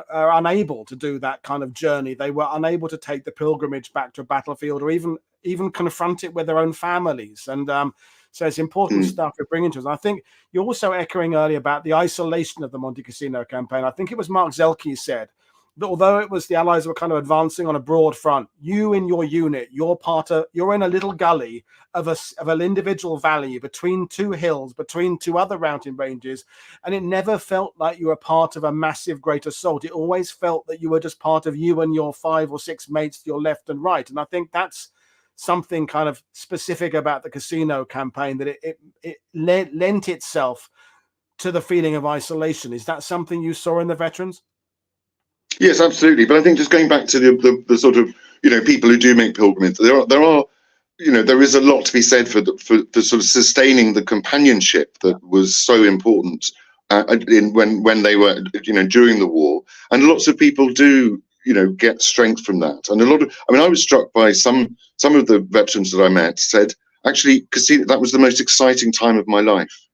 unable to do that kind of journey. They were unable to take the pilgrimage back to a battlefield, or even confront it with their own families. And so it's important stuff you're bringing to us. And I think you're also echoing earlier about the isolation of the Monte Cassino campaign. I think it was Mark Zelke said that although it was the Allies were kind of advancing on a broad front, you in your unit, you're in a little gully of an individual valley between two hills, between two other mountain ranges, and it never felt like you were part of a massive great assault. It always felt that you were just part of you and your 5 or 6 mates to your left and right. And I think that's something kind of specific about the Cassino campaign, that it lent itself to the feeling of isolation. Is that something you saw in the veterans? Yes, absolutely. But I think just going back to the sort of, people who do make pilgrimages, there is a lot to be said for sort of sustaining the companionship that was so important when they were, during the war. And lots of people do, get strength from that. And I was struck by some of the veterans that I met said, actually, Cassino, that was the most exciting time of my life.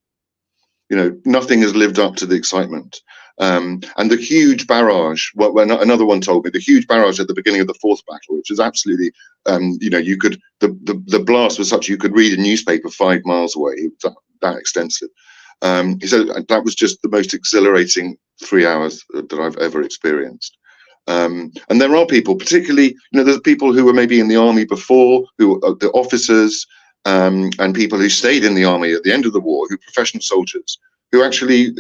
Nothing has lived up to the excitement. And the huge barrage, another one told me, the huge barrage at the beginning of the 4th battle, which was absolutely, you could, the blast was such you could read a newspaper 5 miles away. It was that extensive. He said that was just the most exhilarating 3 hours that I've ever experienced. And there are people, particularly, there's people who were maybe in the army before, who are the officers, and people who stayed in the army at the end of the war, who professional soldiers, who actually,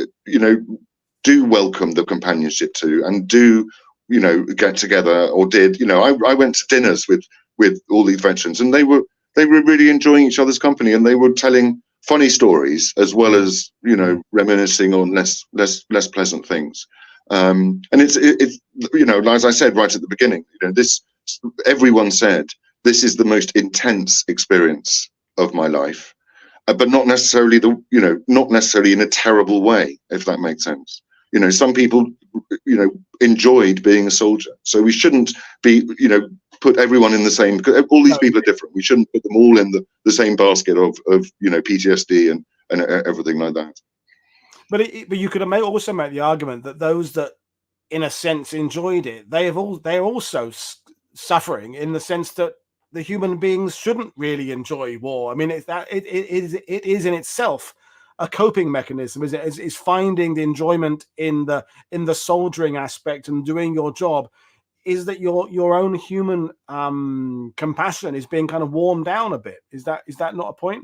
do welcome the companionship too, and do, get together, or did, I went to dinners with all these veterans, and they were really enjoying each other's company, and they were telling funny stories as well as, reminiscing on less pleasant things. And it's as I said right at the beginning, everyone said this is the most intense experience of my life, but not necessarily not necessarily in a terrible way, if that makes sense. Some people, enjoyed being a soldier. So we shouldn't be, put everyone in the same, because all these people are different. We shouldn't put them all in the same basket of PTSD and everything like that. But you could also make the argument that those that, in a sense, enjoyed it, they're also suffering, in the sense that the human beings shouldn't really enjoy war. I mean, it is in itself a coping mechanism, is finding the enjoyment in the soldiering aspect and doing your job. Is that your own human compassion is being kind of warmed down a bit? Is that not a point?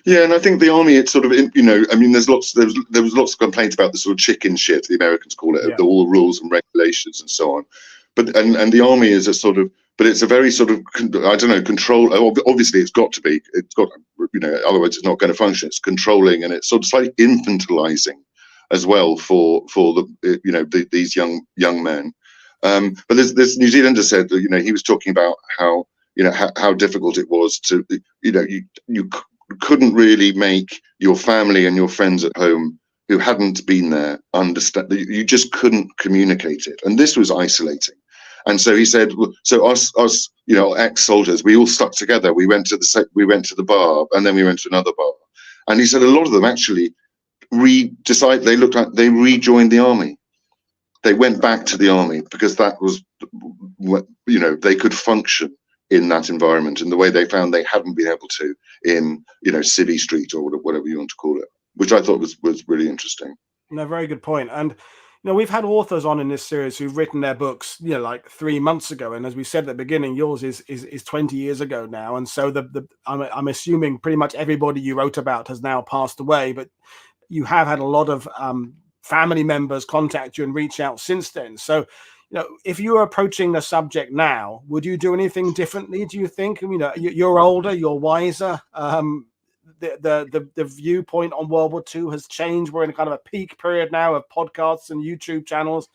Yeah, and I think the army, it's sort of, I mean, there was lots of complaints about the sort of chicken shit, the Americans call it, all the rules and regulations and so on. But and the army is a sort of, but it's a very sort of, I don't know, control. Obviously, it's got, otherwise it's not going to function. It's controlling, and it's sort of slightly infantilizing as well for the these young men. But this New Zealander said that he was talking about how how difficult it was to you couldn't really make your family and your friends at home who hadn't been there understand. You just couldn't communicate it, and this was isolating. And so he said, so us ex-soldiers, we all stuck together. We went to the bar, and then we went to another bar. And he said a lot of them actually they rejoined the army. They went back to the army because that was what they could function in that environment in the way they found they hadn't been able to in Civvy Street or whatever you want to call it, which I thought was really interesting. No, very good point. And we've had authors on in this series who've written their books, like 3 months ago. And as we said at the beginning, yours is 20 years ago now. And so I'm assuming pretty much everybody you wrote about has now passed away, but you have had a lot of family members contact you and reach out since then. So, if you were approaching the subject now, would you do anything differently, do you think? You're older, you're wiser. The viewpoint on World War II has changed. We're in kind of a peak period now of podcasts and YouTube channels.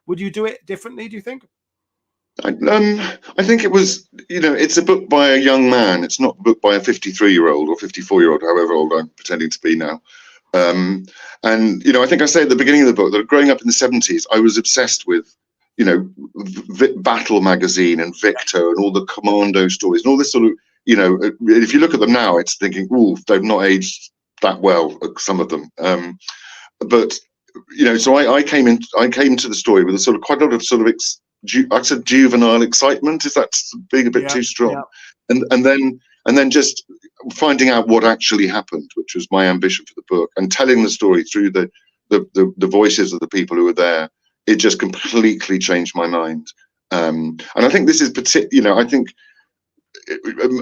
Would you do it differently, do you think? I think it was, it's a book by a young man. It's not a book by a 53-year-old or 54-year-old, however old I'm pretending to be now. And, I think I say at the beginning of the book that growing up in the 70s, I was obsessed with, Battle magazine and Victor and all the commando stories and all this sort of, if you look at them now, it's thinking, oh, they've not aged that well, some of them. But, so I came to the story with a sort of quite a lot of sort of, I said juvenile excitement. Is that being a bit too strong? Yeah. And then just finding out what actually happened, which was my ambition for the book, and telling the story through the voices of the people who were there. It just completely changed my mind. And I think this is I think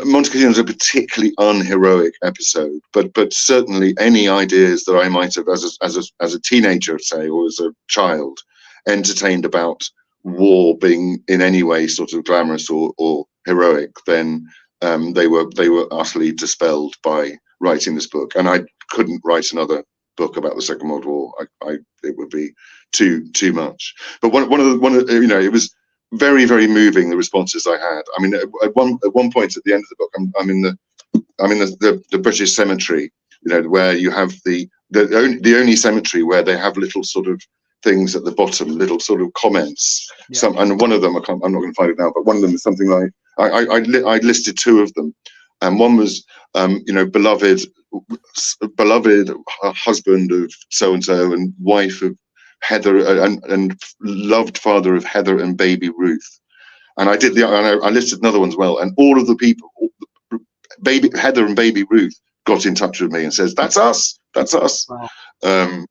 Monte Cassino is a particularly unheroic episode, but certainly any ideas that I might have as a teenager, say, or as a child, entertained about war being in any way sort of glamorous or heroic, then they were utterly dispelled by writing this book. And I couldn't write another book about the Second World War. It would be too much. But one of the it was very, very moving, the responses I had. I mean, at one point at the end of the book, I'm in the British cemetery, where you have the only cemetery where they have little sort of things at the bottom, little sort of comments. Yeah. And one of them, I'm not going to find it now, but one of them is something like, I listed two of them, and one was, beloved husband of so and so, and wife of Heather, and loved father of Heather and baby Ruth. And I listed another one as well, and all of the people, baby Heather and baby Ruth, got in touch with me and says, "That's us. Wow."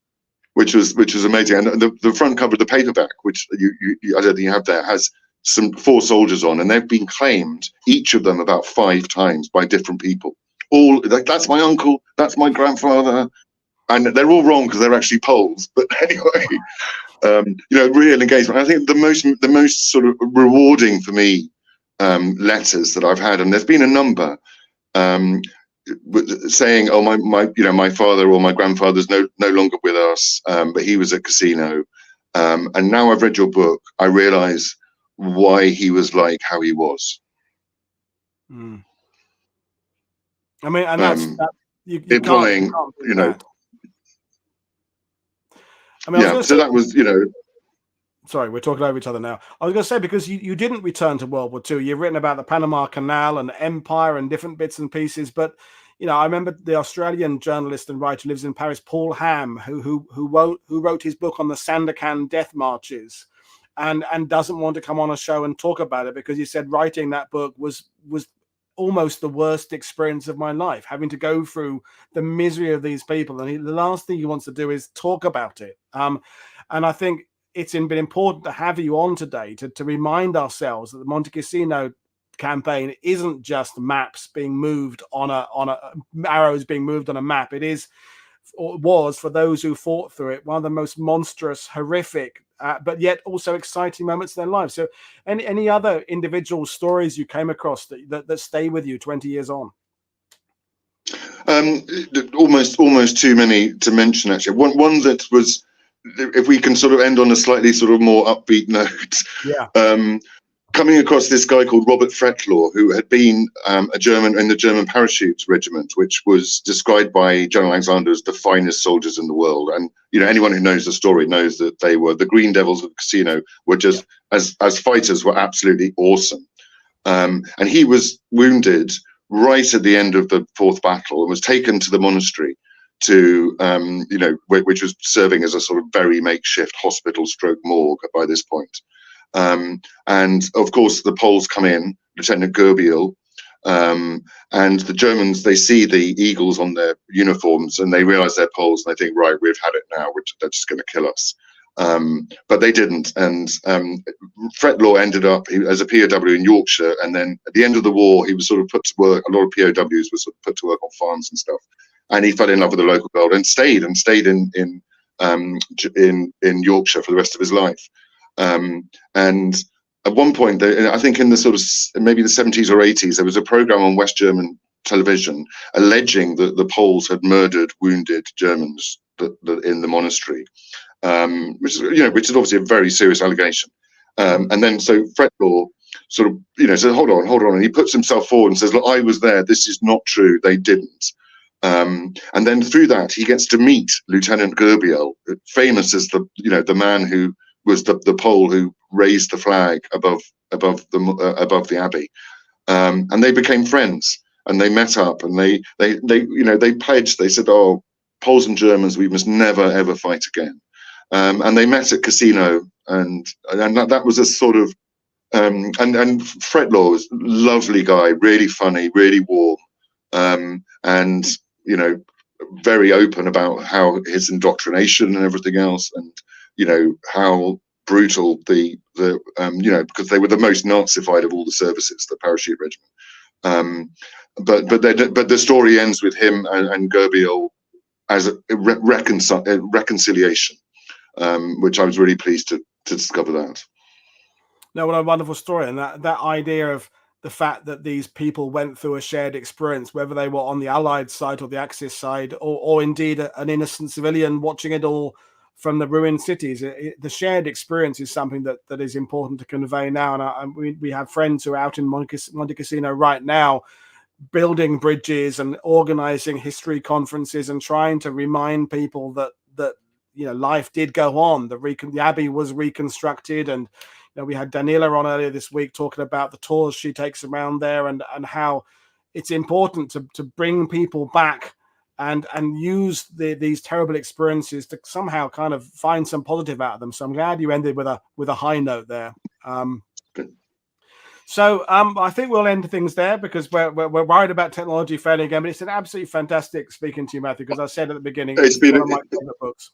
Which was amazing. And the front cover of the paperback, which you I don't think you have there, has some 4 soldiers on, and they've been claimed, each of them about 5 times by different people. All like, that's my uncle, that's my grandfather, and they're all wrong because they're actually Poles. But anyway, real engagement. I think the most sort of rewarding for me letters that I've had, and there's been a number. Saying, oh, my father or my grandfather's no longer with us, but he was at Cassino, and now I've read your book, I realise why he was like how he was. Mm. I mean, and that's you implying, can't I mean, yeah. So that was, Sorry, we're talking over each other now. I was going to say, because you didn't return to World War II. You've written about the Panama Canal and Empire and different bits and pieces. But, I remember the Australian journalist and writer who lives in Paris, Paul Ham, who wrote his book on the Sandakan death marches and doesn't want to come on a show and talk about it because he said writing that book was almost the worst experience of my life, having to go through the misery of these people. And the last thing he wants to do is talk about it. And I think it's been important to have you on today to remind ourselves that the Monte Cassino campaign isn't just maps being moved on arrows being moved on a map. It is, or was, for those who fought through it, one of the most monstrous, horrific, but yet also exciting moments in their lives. So any other individual stories you came across that stay with you 20 years on? Almost too many to mention, actually. One that was, if we can sort of end on a slightly sort of more upbeat note. Yeah. Coming across this guy called Robert Fretlaw, who had been a German in the German Parachute Regiment, which was described by General Alexander as the finest soldiers in the world. And anyone who knows the story knows that they were the Green Devils of the Cassino, were just as fighters were absolutely awesome. And he was wounded right at the end of the 4th battle and was taken to the monastery to which was serving as a sort of very makeshift hospital stroke morgue by this point. And of course the Poles come in, Lieutenant Gerbiel, and the Germans, they see the eagles on their uniforms and they realize they're Poles and they think, right, we've had it now, they're just going to kill us. But they didn't, and Fretlaw ended up as a POW in Yorkshire, and then at the end of the war he was sort of put to work. A lot of POWs were sort of put to work on farms and stuff, and he fell in love with the local girl and stayed in Yorkshire for the rest of his life. And at one point, I think in the sort of maybe the 70s or 80s, there was a program on West German television alleging that the Poles had murdered wounded Germans in the monastery. which is obviously a very serious allegation. And then so Fretlaw sort of, says, hold on, and he puts himself forward and says, look, I was there. This is not true. They didn't. And then through that, he gets to meet Lieutenant Gerbiel, famous as the man who was the Pole who raised the flag above the abbey. And they became friends, and they met up, and they pledged. They said, "Oh, Poles and Germans, we must never ever fight again." And they met at Cassino, and that was a sort of and Fretlaw was a lovely guy, really funny, really warm, and very open about how his indoctrination and everything else, and how brutal because they were the most Nazified of all the services, the parachute regiment. But the story ends with him and Gerbiel as a reconciliation, which I was really pleased to discover that. No, what a wonderful story. And that idea of the fact that these people went through a shared experience, whether they were on the Allied side or the Axis side, or indeed an innocent civilian watching it all from the ruined cities. The shared experience is something that is important to convey now. And we have friends who are out in Monte Cassino right now, building bridges and organizing history conferences and trying to remind people that life did go on. The abbey was reconstructed, and we had Daniela on earlier this week talking about the tours she takes around there and how it's important to bring people back and use these terrible experiences to somehow kind of find some positive out of them. So I'm glad you ended with a high note there. So I think we'll end things there because we're worried about technology failing again. But it's an absolutely fantastic speaking to you, Matthew, because I said at the beginning, it's been one of my favorite books.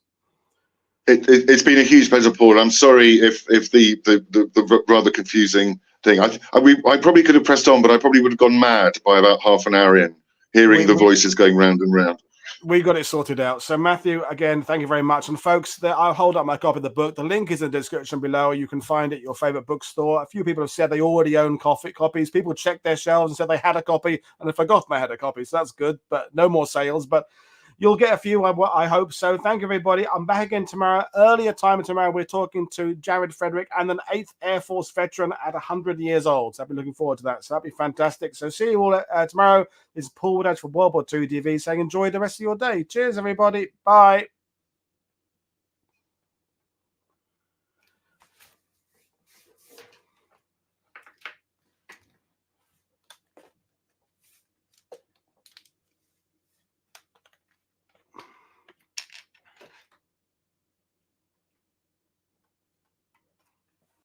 It's been a huge pleasure, Paul. I'm sorry if the rather confusing thing. I probably could have pressed on, but I probably would have gone mad by about half an hour in, hearing the voices going round and round. We got it sorted out. So Matthew, again, thank you very much. And folks, I'll hold up my copy of the book. The link is in the description below. You can find it at your favorite bookstore. A few people have said they already own copies. People checked their shelves and said they had a copy and they forgot they had a copy. So that's good, but no more sales. But you'll get a few, I hope so. Thank you, everybody. I'm back again tomorrow. Earlier time tomorrow, we're talking to Jared Frederick and an 8th Air Force veteran at 100 years old. So I've been looking forward to that. So that'll be fantastic. So see you all tomorrow. This is Paul Woodadge for WW2TV saying enjoy the rest of your day. Cheers, everybody. Bye.